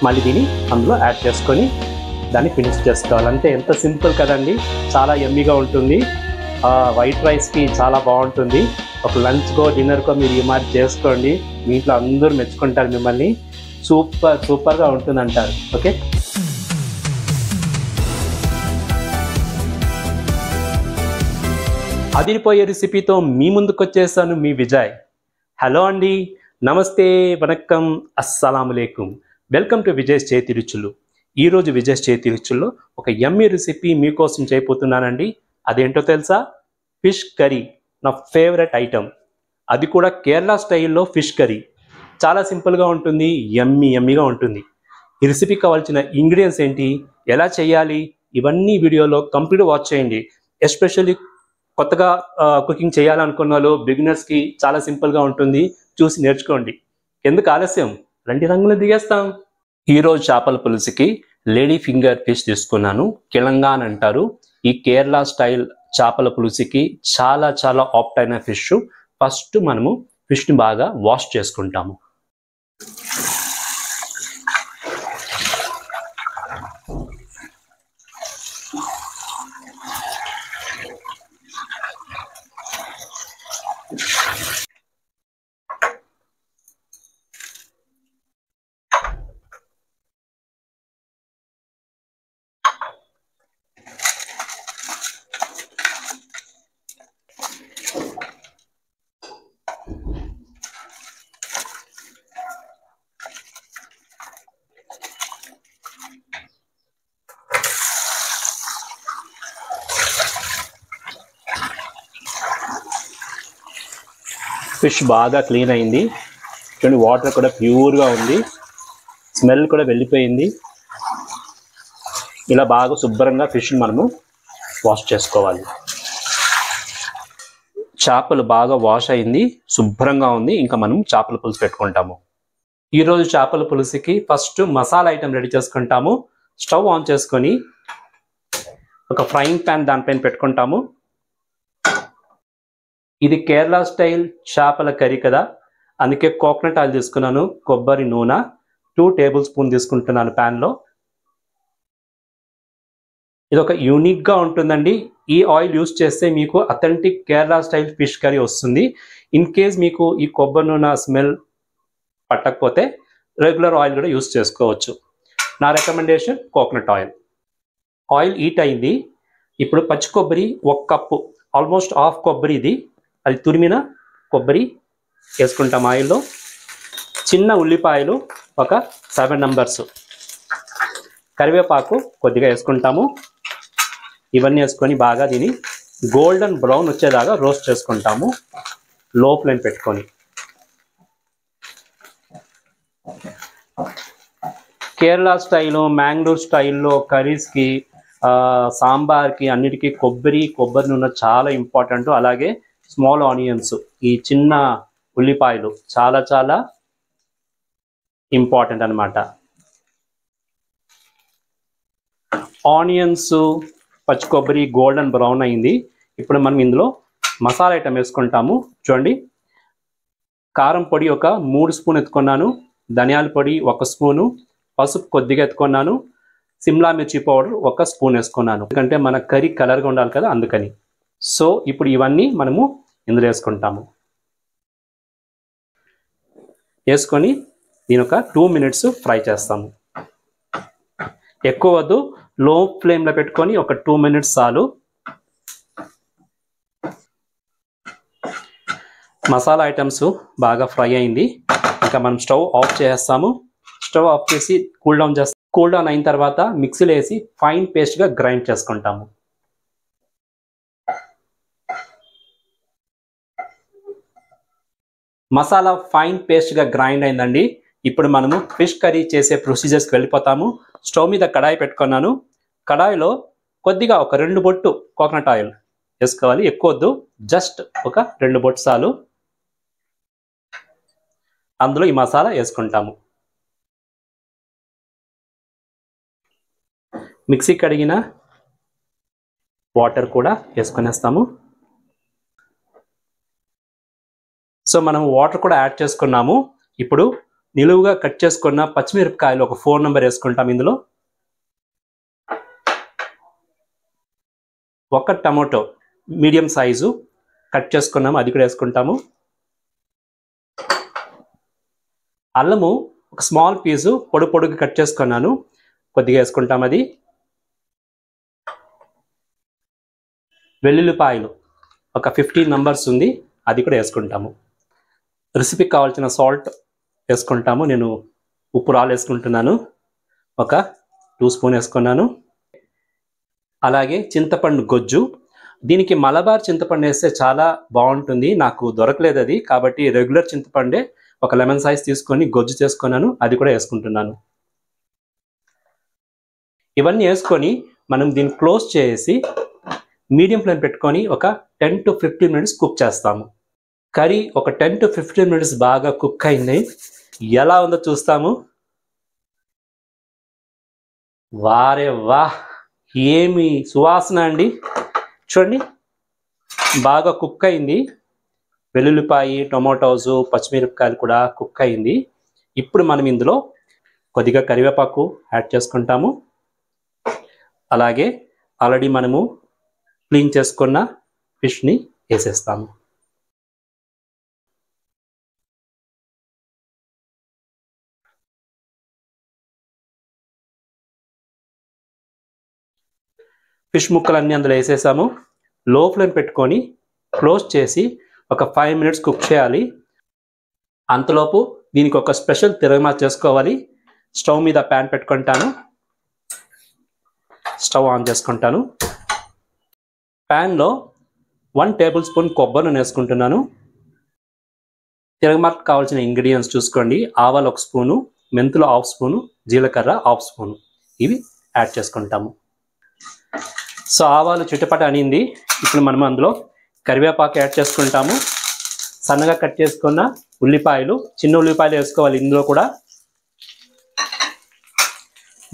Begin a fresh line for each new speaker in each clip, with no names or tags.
మళ్ళీ దీన్ని అందులో యాడ్ చేసుకొని దాన్ని ఫినిష్ చేసుకోవాలి. అంతే, ఎంత సింపుల్ కదండి. చాలా యమ్మీగా ఉంటుంది. వైట్ రైస్కి చాలా బాగుంటుంది. ఒక లంచ్కో డిన్నర్కో మీరు ఈ మాదిరి చేసుకోండి. మీ ఇంట్లో అందరూ మెచ్చుకుంటారు మిమ్మల్ని. సూపర్గా ఉంటుంది అంటారు. ఓకే, అదిరిపోయే రెసిపీతో మీ ముందుకు వచ్చేసాను, మీ విజయ్. హలో అండి, నమస్తే, వనక్కం, అస్సలాములేకుం. వెల్కమ్ టు విజయ్స్ చేతి రుచులు. ఈరోజు విజయ్స్ చేతి రుచుల్లో ఒక యమ్మీ రెసిపీ మీకోసం చేయబోతున్నానండి. అదేంటో తెలుసా? ఫిష్ కర్రీ, నా ఫేవరెట్ ఐటమ్. అది కూడా కేరళ స్టైల్లో ఫిష్ కర్రీ. చాలా సింపుల్గా ఉంటుంది, యమ్మీగా ఉంటుంది. ఈ రెసిపీకి కావాల్సిన ఇంగ్రీడియంట్స్ ఏంటి, ఎలా చేయాలి, ఇవన్నీ వీడియోలో కంప్లీట్ వాచ్ చేయండి. ఎస్పెషల్లీ కొత్తగా కుకింగ్ చేయాలనుకున్న వాళ్ళు, బిగినర్స్కి చాలా సింపుల్గా ఉంటుంది. చూసి నేర్చుకోండి. ఎందుకు ఆలస్యం, రండి రంగులు దిగేస్తాం. ఈరోజు చేపల పులుసుకి లేడీ ఫింగర్ ఫిష్ తీసుకున్నాను. కిలంగాన్ అంటారు. ఈ కేరళ స్టైల్ చేపల పులుసుకి చాలా ఆప్ట్ అయిన ఫిష్. ఫస్ట్ మనము ఫిష్ని బాగా వాష్ చేసుకుంటాము. ఫిష్ బాగా క్లీన్ అయింది. చూడండి, వాటర్ కూడా ప్యూర్గా ఉంది. స్మెల్ కూడా వెళ్ళిపోయింది. ఇలా బాగా శుభ్రంగా ఫిష్ని మనము వాష్ చేసుకోవాలి. చేపలు బాగా వాష్ అయింది, శుభ్రంగా ఉంది. ఇంకా మనం చేపల పులుసు పెట్టుకుంటాము. ఈరోజు చేపల పులుసుకి ఫస్ట్ మసాలా ఐటెం రెడీ చేసుకుంటాము. స్టవ్ ఆన్ చేసుకొని ఒక ఫ్రైయింగ్ ప్యాన్ దానిపైన పెట్టుకుంటాము. ఇది కేరళ స్టైల్ చేపల కర్రీ కదా, అందుకే కోకోనట్ ఆయిల్ తీసుకున్నాను. కొబ్బరి నూనె 2 టేబుల్ స్పూన్ తీసుకుంటున్నాను ప్యాన్లో. ఇది ఒక యూనిక్గా ఉంటుందండి. ఈ ఆయిల్ యూస్ చేస్తే మీకు authentic Kerala style fish curry వస్తుంది. ఇన్ కేస్ మీకు ఈ కొబ్బరి నూనె స్మెల్ పట్టకపోతే రెగ్యులర్ ఆయిల్ కూడా యూస్ చేసుకోవచ్చు. నా recommendation coconut oil. Oil heat అయింది. ఇప్పుడు పచ్చి కొబ్బరి 1 కప్పు, ఆల్మోస్ట్ హాఫ్ కొబ్బరి ఇది, అది తురిమిన కొబ్బరి వేసుకుంటాం ఆయిల్లో. చిన్న ఉల్లిపాయలు ఒక 7 నంబర్స్, కరివేపాకు కొద్దిగా వేసుకుంటాము. ఇవన్నీ వేసుకొని బాగా దీన్ని గోల్డెన్ బ్రౌన్ వచ్చేదాకా రోస్ట్ చేసుకుంటాము, లో ఫ్లేమ్ పెట్టుకొని. కేరళ స్టైలు, మ్యాంగ్లూర్ స్టైల్లో కర్రీస్కి, సాంబార్కి అన్నిటికీ కొబ్బరి నూనె చాలా ఇంపార్టెంట్. అలాగే స్మాల్ ఆనియన్స్, ఈ చిన్న ఉల్లిపాయలు చాలా ఇంపార్టెంట్ అన్నమాట. ఆనియన్స్, పచ్చి కొబ్బరి గోల్డెన్ బ్రౌన్ అయింది. ఇప్పుడు మనం ఇందులో మసాలా ఐటమ్ వేసుకుంటాము. చూడండి, కారం పొడి ఒక 3 స్పూన్ ఎత్తుకున్నాను, ధనియాల పొడి 1 స్పూను, పసుపు కొద్దిగా ఎత్తుకున్నాను, సిమ్లా మిర్చి పౌడర్ 1 స్పూన్ వేసుకున్నాను. ఎందుకంటే మన కర్రీ కలర్గా ఉండాలి కదా, అందుకని. సో ఇప్పుడు ఇవన్నీ మనము ఇందులో వేసుకుంటాము. వేసుకొని దీని ఒక 2 మినిట్స్ ఫ్రై చేస్తాము. ఎక్కువ వద్దు, లో ఫ్లేమ్లో పెట్టుకొని ఒక 2 మినిట్స్ చాలు. మసాలా ఐటమ్స్ బాగా ఫ్రై అయింది. ఇంకా మనం స్టవ్ ఆఫ్ చేస్తాము. స్టవ్ ఆఫ్ చేసి కూల్ డౌన్ అయిన తర్వాత మిక్సీలో వేసి ఫైన్ పేస్ట్గా గ్రైండ్ చేసుకుంటాము. మసాలా ఫైన్ పేస్ట్గా గ్రైండ్ అయిందండి. ఇప్పుడు మనము ఫిష్ కర్రీ చేసే ప్రొసీజర్స్కి వెళ్ళిపోతాము. స్టవ్ మీద కడాయి పెట్టుకున్నాను. కడాయిలో కొద్దిగా ఒక 2 బొట్టు కోకోనట్ ఆయిల్ వేసుకోవాలి. ఎక్కువ వద్దు, జస్ట్ ఒక 2 బొట్టు చాలు. అందులో ఈ మసాలా వేసుకుంటాము. మిక్సీ కడిగిన వాటర్ కూడా వేసుకునేస్తాము. సో మనం వాటర్ కూడా యాడ్ చేసుకున్నాము. ఇప్పుడు నిలువుగా కట్ చేసుకున్న పచ్చిమిరపకాయలు ఒక 4 నెంబర్ వేసుకుంటాం ఇందులో. ఒక టమాటో మీడియం సైజు కట్ చేసుకున్నాము, అది కూడా వేసుకుంటాము. అల్లము ఒక స్మాల్ పీసు పొడుగు కట్ చేసుకున్నాను, కొద్దిగా వేసుకుంటాం అది. వెల్లుల్లిపాయలు ఒక 15 నంబర్స్ ఉంది, అది కూడా వేసుకుంటాము. రెసిపీకి కావాల్సిన సాల్ట్ వేసుకుంటాము. నేను ఉప్పు రాళ్ళు వేసుకుంటున్నాను, ఒక 2 స్పూన్ వేసుకున్నాను. అలాగే చింతపండు గొజ్జు, దీనికి మలబార్ చింతపండు వేస్తే చాలా బాగుంటుంది, నాకు దొరకలేదు అది, కాబట్టి రెగ్యులర్ చింతపండే ఒక లెమన్ సైజ్ తీసుకొని గొజ్జు చేసుకున్నాను, అది కూడా వేసుకుంటున్నాను. ఇవన్నీ వేసుకొని మనం దీన్ని క్లోజ్ చేసి మీడియం ఫ్లేమ్ పెట్టుకొని ఒక 10 to 15 మినిట్స్ కుక్ చేస్తాము. కర్రీ ఒక 10 to 15 మినిట్స్ బాగా కుక్ అయింది. ఎలా ఉందో చూస్తాము. వారే వా, ఏమి సువాసన అండి. చూడండి, బాగా కుక్ అయింది. వెల్లుల్లిపాయి, టొమాటోస్, పచ్చిమిరపకాయలు కూడా కుక్ అయింది. ఇప్పుడు మనం ఇందులో కొద్దిగా కరివేపాకు యాడ్ చేసుకుంటాము. అలాగే ఆల్రెడీ మనము క్లీన్ చేసుకున్న ఫిష్ని వేసేస్తాము. ఫిష్ ముక్కలన్నీ అందులో వేసేసాము. లో ఫ్లేమ్ పెట్టుకొని క్లోజ్ చేసి ఒక 5 మినిట్స్ కుక్ చేయాలి. అంతలోపు దీనికి ఒక స్పెషల్ తిరగమా చేసుకోవాలి. స్టవ్ మీద ప్యాన్ పెట్టుకుంటాను, స్టవ్ ఆన్ చేసుకుంటాను. ప్యాన్లో 1 టేబుల్ స్పూన్ కొబ్బరి నూనె వేసుకుంటున్నాను. తిరగమాకు కావాల్సిన ఇంగ్రీడియంట్స్ చూసుకోండి. ఆవాలు 1 స్పూను, మెంతులు 1/2 స్పూను, జీలకర్ర 1/2 స్పూను, ఇవి యాడ్ చేసుకుంటాము. సో ఆవాలు చిటపట అనింది. ఇప్పుడు మనం అందులో కరివేపాకు యాడ్ చేసుకుంటాము. సన్నగా కట్ చేసుకున్న ఉల్లిపాయలు, చిన్న ఉల్లిపాయలు వేసుకోవాలి. ఇందులో కూడా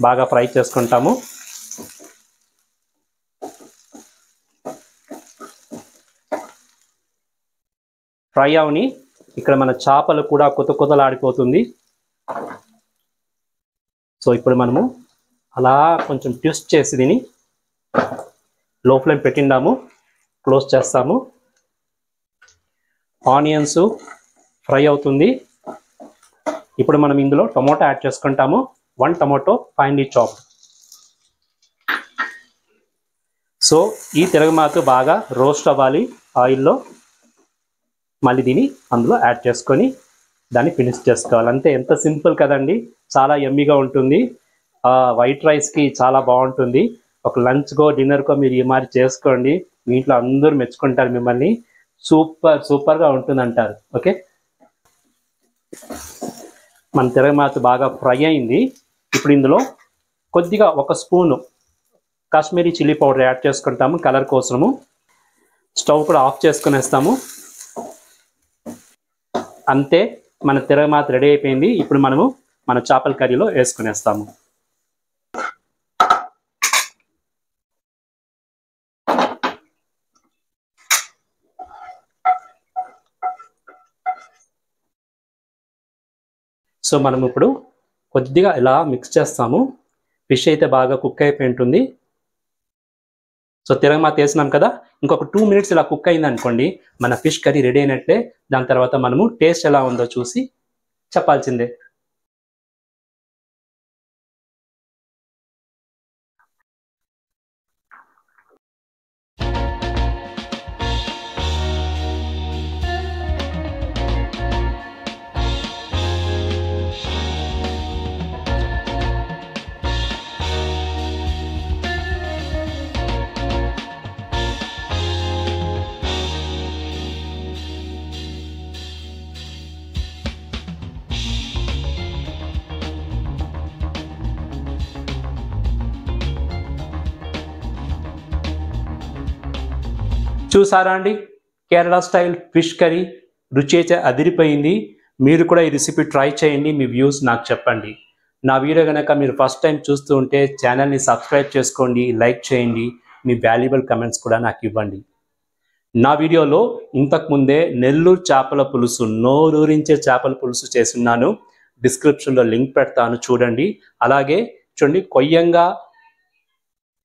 బాగా ఫ్రై చేసుకుంటాము. ఫ్రై అవని ఇక్కడ మన చేపలు కూడా కొతలాడిపోతుంది. సో ఇప్పుడు మనము అలా కొంచెం ట్విస్ట్ చేసి దీన్ని లో ఫ్లేమ్ పెట్టిండాము, క్లోజ్ చేస్తాము. ఆనియన్స్ ఫ్రై అవుతుంది. ఇప్పుడు మనం ఇందులో టొమాటో యాడ్ చేసుకుంటాము. 1 టొమాటో ఫైన్లీ చాప్. సో ఈ తిరగమాత బాగా రోస్ట్ అవ్వాలి ఆయిల్లో. మళ్ళీ దీన్ని అందులో యాడ్ చేసుకొని దాన్ని ఫినిష్ చేసుకోవాలి. అంతే, ఎంత సింపుల్ కదండి, చాలా యమ్మీగా ఉంటుంది. వైట్ రైస్కి చాలా బాగుంటుంది. ఒక లంచ్కో డిన్నర్కో మీరు ఈ మాదిరి చేసుకోండి, మీ ఇంట్లో అందరూ మెచ్చుకుంటారు మిమ్మల్ని. సూపర్గా ఉంటుంది అంటారు. ఓకే, మన తిరగమాత బాగా ఫ్రై అయింది. ఇప్పుడు ఇందులో కొద్దిగా 1 spoon Kashmiri chilli powder add చేసుకుంటాము కలర్ కోసము. స్టవ్ కూడా ఆఫ్ చేసుకునేస్తాము. అంతే, మన తిరగమాత రెడీ అయిపోయింది. ఇప్పుడు మనము మన చేపల కర్రీలో వేసుకునేస్తాము. సో మనం ఇప్పుడు కొద్దిగా ఇలా మిక్స్ చేస్తాము. ఫిష్ అయితే బాగా కుక్ అయిపోయి ఉంటుంది. సో తిరగమాత వేసినాం కదా, ఇంకొక 2 మినిట్స్ ఇలా కుక్ అయింది అనుకోండి, మన ఫిష్ కర్రీ రెడీ అయినట్లే. దాని తర్వాత మనము టేస్ట్ ఎలా ఉందో చూసి చెప్పాల్సిందే. చూసారా అండి, కేరళ స్టైల్ ఫిష్ కర్రీ రుచి అయితే అదిరిపోయింది. మీరు కూడా ఈ రెసిపీ ట్రై చేయండి, మీ వ్యూస్ నాకు చెప్పండి. నా వీడియో కనుక మీరు ఫస్ట్ టైం చూస్తూ ఉంటే ఛానల్ని సబ్స్క్రైబ్ చేసుకోండి, లైక్ చేయండి, మీ వాల్యుబుల్ కమెంట్స్ కూడా నాకు ఇవ్వండి. నా వీడియోలో ఇంతకుముందే నెల్లూరు చేపల పులుసు, నోరూరించే చేపల పులుసు చేస్తున్నాను. డిస్క్రిప్షన్లో లింక్ పెడతాను, చూడండి. అలాగే చూడండి, కొయ్యంగా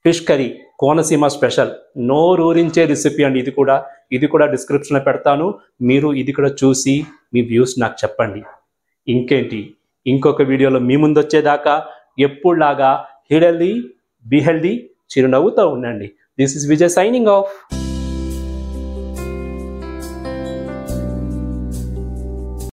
ఫిష్ కర్రీ కోనసీమ స్పెషల్, నోరూరించే రెసిపీ అండి. ఇది కూడా డిస్క్రిప్షన్లో పెడతాను. మీరు ఇది కూడా చూసి మీ వ్యూస్ నాకు చెప్పండి. ఇంకేంటి, ఇంకొక వీడియోలో మీ ముందు వచ్చేదాకా ఎప్పుడులాగా హిడెల్దీ బీ హెల్దీ, చిరునవ్వుతో ఉండండి. This is Vijay signing off.